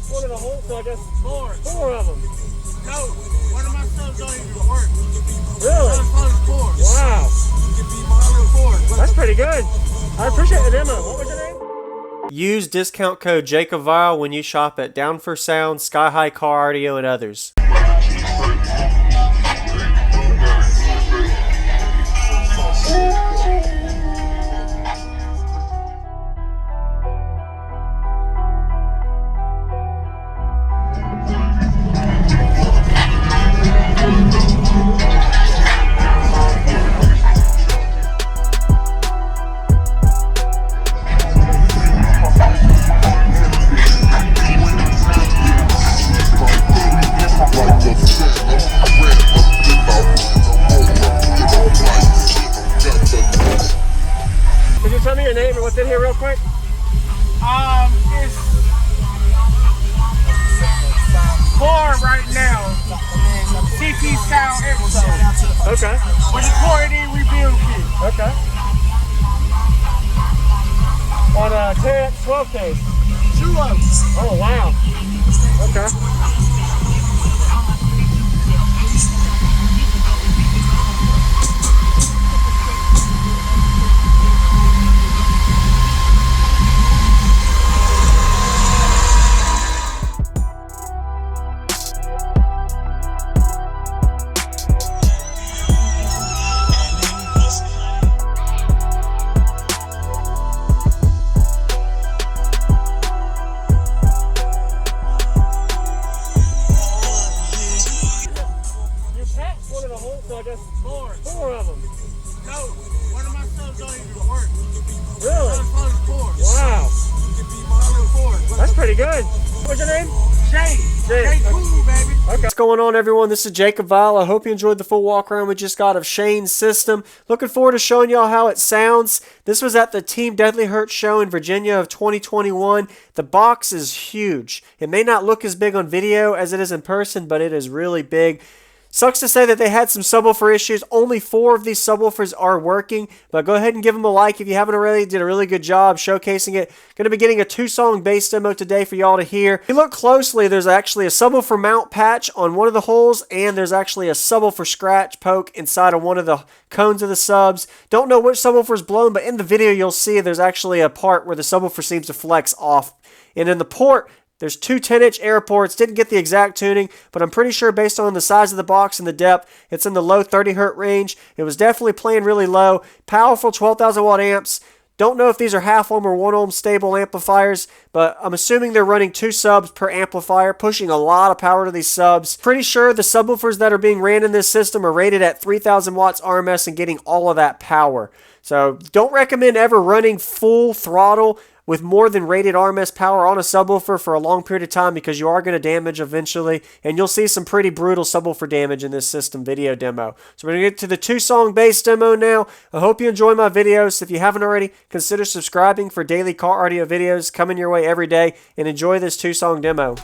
one of the holes, so I guess Four. Four of them. No, one of my subs don't even work. Really? Four. Wow. Four. That's pretty good. I appreciate the demo. What was your name? Use discount code JACOBVILE when you shop at Down for Sound, Sky High Car Audio, and others. Could you tell me your name and what's in here real quick? It's 4 right now. CP Sound episode. Okay. With the quarantine rebuild kit. Okay. On a 10X12 case. 2 of them. Oh, wow. Okay. So I guess four of them. No, one of my subs don't even work. Really? Four. Wow. Four. That's pretty good. What's your name? Jay. Jay Cool, baby. Okay. What's going on, everyone? This is Jacob Vile. I hope you enjoyed the full walk around we just got of Shane's system. Looking forward to showing y'all how it sounds. This was at the Team Deadly Hurt show in Virginia of 2021. The box is huge. It may not look as big on video as it is in person, but it is really big. Sucks to say that they had some subwoofer issues. Only 4 of these subwoofers are working, but go ahead and give them a like if you haven't already. Did a really good job showcasing it. Going to be getting a 2-song bass demo today for y'all to hear. If you look closely, there's actually a subwoofer mount patch on one of the holes, and there's actually a subwoofer scratch poke inside of one of the cones of the subs. Don't know which subwoofer is blown, but in the video you'll see there's actually a part where the subwoofer seems to flex off. And in the port, there's 2 10-inch air ports. Didn't get the exact tuning, but I'm pretty sure based on the size of the box and the depth, it's in the low 30 hertz range. It was definitely playing really low. Powerful 12,000 watt amps. Don't know if these are half ohm or 1 ohm stable amplifiers, but I'm assuming they're running 2 subs per amplifier, pushing a lot of power to these subs. Pretty sure the subwoofers that are being ran in this system are rated at 3,000 watts RMS and getting all of that power. So don't recommend ever running full throttle with more than rated RMS power on a subwoofer for a long period of time, because you are going to damage eventually, and you'll see some pretty brutal subwoofer damage in this system video demo. So we're going to get to the 2-song bass demo now. I hope you enjoy my videos. If you haven't already, consider subscribing for daily car audio videos coming your way every day, and enjoy this 2-song demo.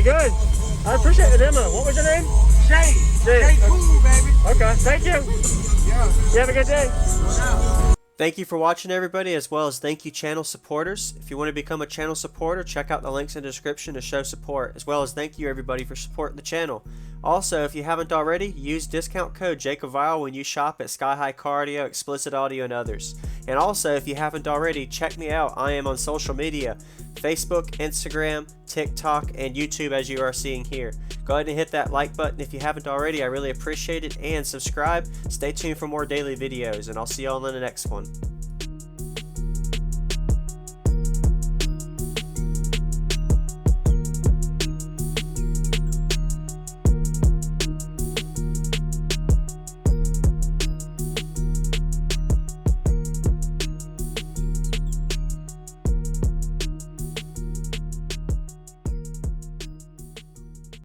pretty good. I appreciate the demo. What was your name? Jay. Jay. Jay Cool, baby. Okay, thank you. Yeah. You have a good day. Wow. Thank you for watching, everybody, as well as thank you, channel supporters. If you want to become a channel supporter, check out the links in the description to show support, as well as thank you, everybody, for supporting the channel. Also, if you haven't already, use discount code JACOBVILE when you shop at Sky High Cardio, Explicit Audio, and others. And also, if you haven't already, check me out. I am on social media, Facebook, Instagram, TikTok, and YouTube, as you are seeing here. Go ahead and hit that like button if you haven't already. I really appreciate it. And subscribe. Stay tuned for more daily videos, and I'll see y'all in the next one.